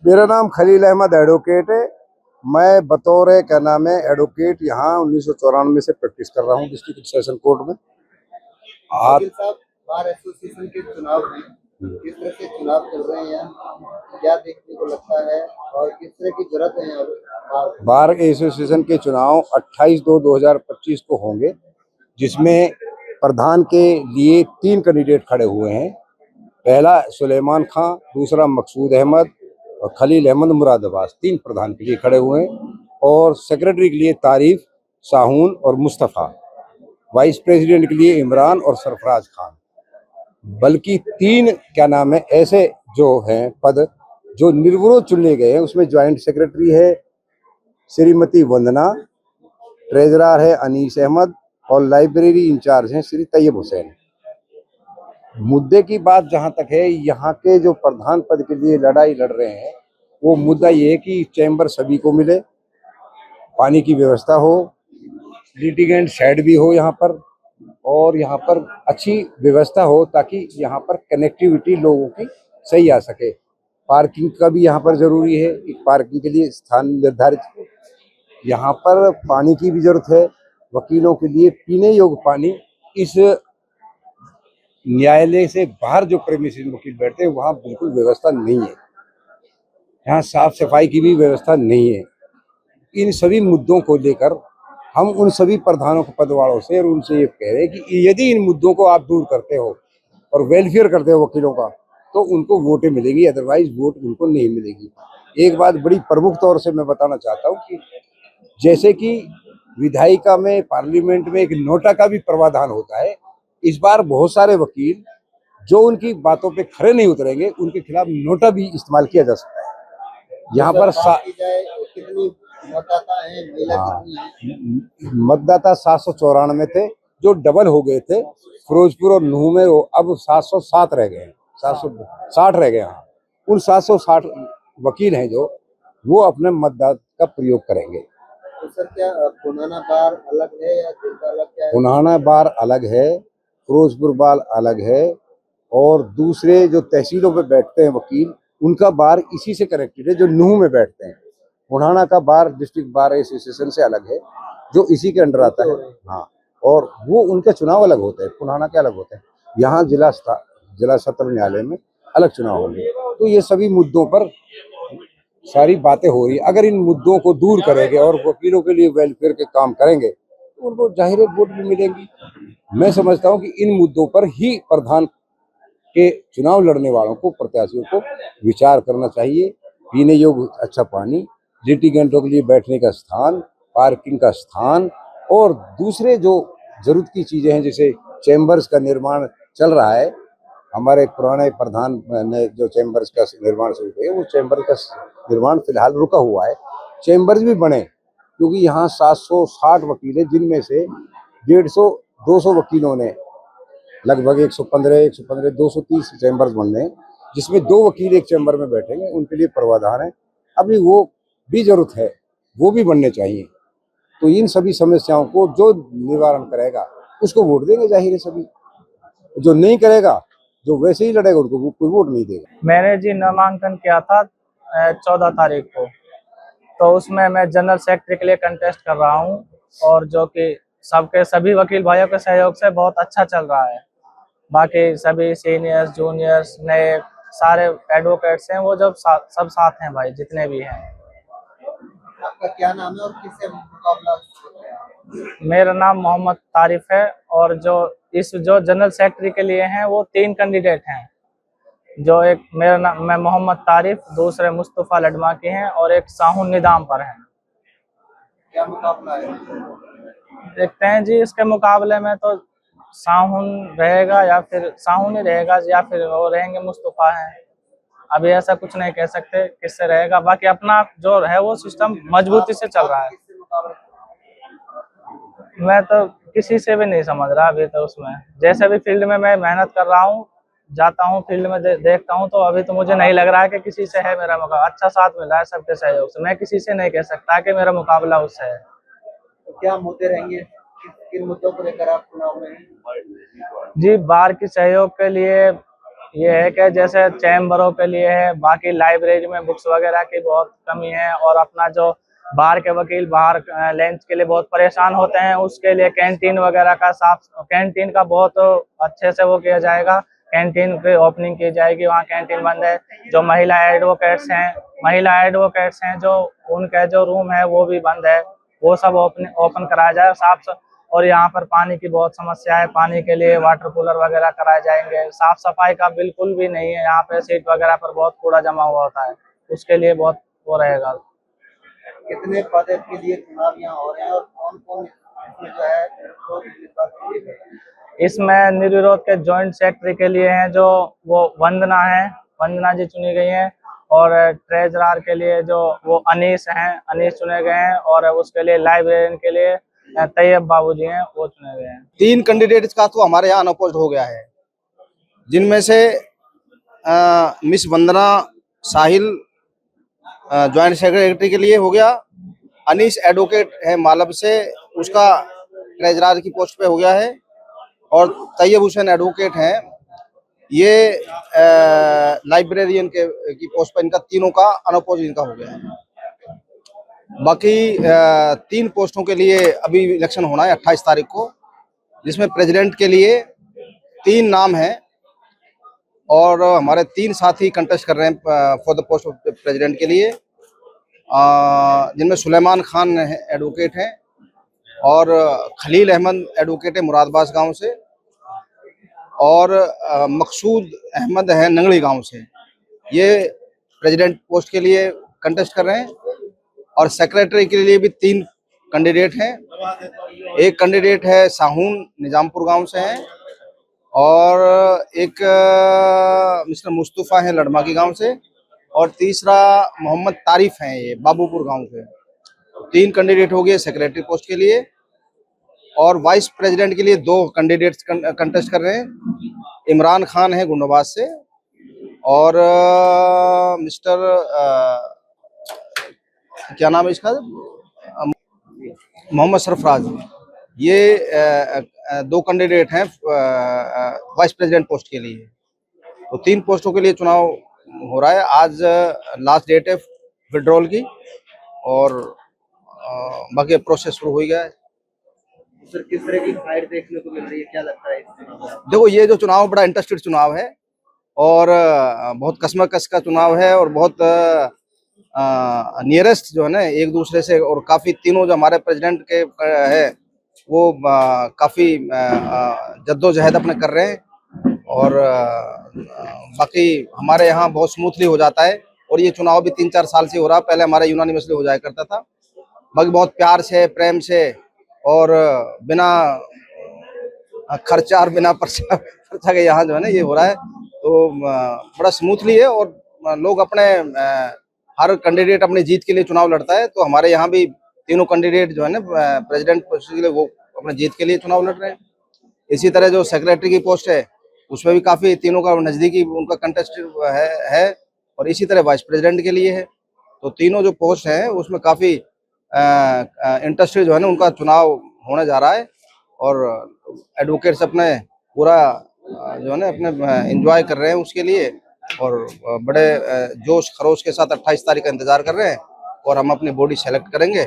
मेरा नाम खलील अहमद एडवोकेट है। मैं बतौर क्या नाम है एडवोकेट यहाँ 1994 से प्रैक्टिस कर रहा हूँ डिस्ट्रिक्ट सेशन कोर्ट में। आप वकील साहब, बार एसोसिएशन के चुनाव में किस तरह से चुनाव चल रहे हैं यहाँ, क्या देखने को लगता है और किस तरह की जरूरत है यहाँ पे? बार एसोसिएशन के चुनाव 28/2/2025 को होंगे, जिसमें प्रधान के लिए 3 कैंडिडेट खड़े हुए हैं। पहला सुलेमान खां, दूसरा मकसूद अहमद और खलील अहमद मुरादाबाद, 3 प्रधान के लिए खड़े हुए हैं। और सेक्रेटरी के लिए तारीफ, साहून और मुस्तफ़ा। वाइस प्रेसिडेंट के लिए इमरान और सरफराज खान। बल्कि 3 क्या नाम है ऐसे जो हैं पद जो निर्विरोध चुने गए हैं, उसमें ज्वाइंट सेक्रेटरी है श्रीमती वंदना, ट्रेजरर है अनीस अहमद और लाइब्रेरी इंचार्ज हैं श्री तैयब हुसैन। मुद्दे की बात जहां तक है, यहाँ के जो प्रधान पद के लिए लड़ाई लड़ रहे हैं, वो मुद्दा ये है कि चैम्बर सभी को मिले, पानी की व्यवस्था हो, लिटिगेंट शेड भी हो यहाँ पर, और यहाँ पर अच्छी व्यवस्था हो ताकि यहाँ पर कनेक्टिविटी लोगों की सही आ सके। पार्किंग का भी यहाँ पर जरूरी है, एक पार्किंग के लिए स्थान निर्धारित हो। यहाँ पर पानी की भी जरूरत है, वकीलों के लिए पीने योग्य पानी इस न्यायालय से बाहर जो प्रेमिसेस वकील बैठते हैं वहाँ बिल्कुल व्यवस्था नहीं है। यहाँ साफ सफाई की भी व्यवस्था नहीं है। इन सभी मुद्दों को लेकर हम उन सभी प्रधानों के पदवारों से और उनसे ये कह रहे हैं कि यदि इन मुद्दों को आप दूर करते हो और वेलफेयर करते हो वकीलों का, तो उनको वोटें मिलेगी, अदरवाइज वोट उनको नहीं मिलेगी। एक बात बड़ी प्रमुख तौर से मैं बताना चाहता हूँ कि जैसे कि विधायिका में, पार्लियामेंट में एक नोटा का भी प्रावधान होता है, इस बार बहुत सारे वकील जो उनकी बातों पे खरे नहीं उतरेंगे, उनके खिलाफ नोटा भी इस्तेमाल किया जा सकता है। यहाँ पर कितनी मतदाता है, महिला कितनी है? मतदाता 794 थे, जो डबल हो गए थे। फिरोजपुर और नूह में वो अब 707 रह गए हैं, 760 रह गए हैं। उन 760 वकील हैं जो वो अपने मतदान का प्रयोग करेंगे। तो सर, क्या पुराना बार अलग है या जिनका अलग क्या है? पुराना बार अलग है, फिरोजपुर बार अलग है, और दूसरे जो तहसीलों पे बैठते हैं वकील, उनका बार इसी से कनेक्टेड है जो नूह में बैठते हैं। पुराना का बार डिस्ट्रिक्ट बार एसोसिएशन से अलग है, जो इसी के अंडर आता है। हाँ, और वो उनके चुनाव अलग होते हैं, पुराना के अलग होते हैं। यहाँ जिला सत्र न्यायालय में अलग चुनाव होंगे। तो ये सभी मुद्दों पर सारी बातें हो रही है। अगर इन मुद्दों को दूर करेंगे और वकीलों के लिए वेलफेयर के काम करेंगे, तो उनको जाहिर वोट भी मिलेंगी। मैं समझता हूँ कि इन मुद्दों पर ही प्रधान के चुनाव लड़ने वालों को, प्रत्याशियों को विचार करना चाहिए। पीने योग्य अच्छा पानी, लिटिगेंटों के लिए बैठने का स्थान, पार्किंग का स्थान, और दूसरे जो जरूरत की चीजें हैं, जैसे चैम्बर्स का निर्माण चल रहा है। हमारे पुराने प्रधान ने जो चैम्बर्स का निर्माण शुरू किया, वो चैम्बर का निर्माण फिलहाल रुका हुआ है। चैम्बर्स भी बने, क्योंकि यहाँ 760 वकील है, जिनमें से 150-200 वकीलों ने लगभग 115 230 चैम्बर्स बनने हैं, जिसमें 2 वकील एक चैम्बर में बैठेंगे। उनके लिए प्रावधान है, अभी वो भी जरूरत है, वो भी बनने चाहिए। तो इन सभी समस्याओं को जो निवारण करेगा उसको वोट देंगे, जाहिर है। सभी जो नहीं करेगा, जो वैसे ही लड़ेगा, उनको कोई वोट नहीं देगा। मैंने जी नामांकन किया था 14 तारीख को, तो उसमें मैं जनरल सेक्रेटरी के लिए कंटेस्ट कर रहा हूँ, और जो कि सभी वकील भाइयों के सहयोग से बहुत अच्छा चल रहा है। बाकी सभी सीनियर्स, जूनियर्स, नए सारे एडवोकेट्स हैं, वो जब सब साथ हैं भाई, जितने भी हैं। आपका क्या नाम है और किससे मुकाबला? मेरा नाम मोहम्मद तारिफ है, और जो जनरल सेक्रेटरी के लिए हैं वो 3 कैंडिडेट हैं। जो एक मैं मोहम्मद तारिफ, दूसरे मुस्तफ़ा लडमाकी हैं, और एक साहुन निदाम पर हैं। क्या मुकाबला है? देखते हैं जी, इसके मुकाबले में तो साहुन रहेगा, या फिर साहुन ही रहेगा, या फिर वो रहेंगे मुस्तफ़ा हैं। अभी ऐसा कुछ नहीं कह सकते किससे रहेगा। बाकी अपना जो है वो सिस्टम मजबूती से चल रहा है। किससे मुकाबला? मैं तो किसी से भी नहीं समझ रहा अभी तो। उसमें जैसे भी फील्ड में मैं मेहनत कर रहा हूँ, जाता हूँ फील्ड में, देखता हूँ, तो अभी तो मुझे नहीं लग रहा है कि किसी से है मेरा मुकाबला। अच्छा साथ मिला है सबके सहयोग से। मैं किसी से नहीं कह सकता कि मेरा मुकाबला उससे है। तो क्या मुद्दे रहेंगे, किन मुद्दों को लेकर आप चुनाव में हैं? जी, बार की सहयोग के लिए ये है कि जैसे चैम्बरों के लिए है, बाकी लाइब्रेरी में बुक्स वगैरह की बहुत कमी है, और अपना जो बाहर के वकील बाहर लंच के लिए बहुत परेशान होते हैं, उसके लिए कैंटीन वगैरह का कैंटीन का बहुत अच्छे से वो किया जाएगा। कैंटीन की ओपनिंग की जाएगी, वहाँ कैंटीन बंद है। जो महिला एडवोकेट्स हैं जो उनका जो रूम है वो भी बंद है, वो सब ओपन कराया जाए। और यहाँ पर पानी की बहुत समस्या है, पानी के लिए वाटर कूलर वगैरह कराए जाएंगे। साफ सफाई का बिल्कुल भी नहीं है, यहाँ पे सीट वगैरह पर बहुत कूड़ा जमा हुआ होता है, उसके लिए बहुत वो रहेगा। कितने पद के लिए चुनाव यहाँ हो रहे हैं और कौन कौन इसमें जो है तो उम्मीदवार के लिए है? इसमें निर्विरोध के जॉइंट सेक्रेटरी के लिए हैं जो वो वंदना जी चुनी गई हैं, और ट्रेजरर के लिए जो वो अनीस चुने गए हैं, और उसके लिए लाइब्रेरियन के लिए तैयब बाबू जी हैं, वो चुने गए हैं। 3 कैंडिडेट्स का तो हमारे यहाँ अनअपोज्ड हो गया है, जिनमें से मिस वंदना साहिल ज्वाइंट सेक्रेटरी के लिए हो गया, अनीस एडवोकेट है मालब से, उसका ट्रेजरर की पोस्ट पे हो गया है, और तैयब हुसैन एडवोकेट हैं, ये लाइब्रेरियन की पोस्ट पे इनका तीनों का अनअपोज्ड इनका हो गया है। बाकी 3 पोस्टों के लिए अभी इलेक्शन होना है 28 तारीख को, जिसमें प्रेसिडेंट के लिए 3 नाम हैं, और हमारे 3 साथी कंटेस्ट कर रहे हैं for the post of president के लिए, जिनमें सुलेमान खान एडवोकेट हैं, और खलील अहमद एडवोकेट है मुरादाबाद गांव से, और मकसूद अहमद है नंगड़ी गांव से। ये प्रेसिडेंट पोस्ट के लिए कंटेस्ट कर रहे हैं, और सेक्रेटरी के लिए भी 3 कैंडिडेट हैं। एक कैंडिडेट है साहून निजामपुर गांव से हैं, और एक मिस्टर मुस्तफ़ा है लड़माकी गांव से, और तीसरा मोहम्मद तारिफ हैं, ये बाबूपुर गांव के। 3 कैंडिडेट हो गए सेक्रेटरी पोस्ट के लिए, और वाइस प्रेसिडेंट के लिए 2 कैंडिडेट्स कंटेस्ट कर रहे हैं। इमरान खान है गुंडाबाद से, और मिस्टर क्या नाम है इसका, मोहम्मद सरफराज। ये 2 कैंडिडेट हैं वाइस प्रेसिडेंट पोस्ट के लिए। तो 3 पोस्टों के लिए चुनाव हो रहा है। आज लास्ट डेट है विड्रॉल की, और बाकी प्रोसेस शुरू हो गया है। सर किस तरह की फाइट देखने को मिल रही है, क्या लगता है इस चुनाव में? देखो, ये जो चुनाव बड़ा इंटरेस्टेड चुनाव है, और बहुत कस्मकस का चुनाव है, और बहुत नियरेस्ट जो है ना एक दूसरे से, और काफ़ी तीनों जो हमारे प्रेसिडेंट के है वो काफ़ी जद्दोजहद अपने कर रहे हैं, और बाकी हमारे यहाँ बहुत स्मूथली हो जाता है। और ये चुनाव भी 3-4 साल से हो रहा है, पहले हमारे यूनानिमसली हो जाया करता था। बाकी बहुत प्यार से, प्रेम से, और बिना खर्चा और बिना खर्चा के यहाँ जो है ना ये हो रहा है। तो बड़ा स्मूथली है, और लोग अपने हर कैंडिडेट अपनी जीत के लिए चुनाव लड़ता है। तो हमारे यहाँ भी तीनों कैंडिडेट जो है ना प्रेसिडेंट पोस्ट के लिए वो अपने जीत के लिए चुनाव लड़ रहे हैं। इसी तरह जो सेक्रेटरी की पोस्ट है उसमें भी काफ़ी तीनों का नज़दीकी उनका कंटेस्ट है, और इसी तरह वाइस प्रेसिडेंट के लिए है। तो तीनों जो पोस्ट हैं उसमें काफ़ी इंटरेस्टेड जो है ना उनका चुनाव होने जा रहा है, और एडवोकेट्स अपने पूरा जो है ना अपने एंजॉय कर रहे हैं उसके लिए, और बड़े जोश खरोश के साथ 28 तारीख का इंतज़ार कर रहे हैं, और हम अपनी बॉडी सेलेक्ट करेंगे।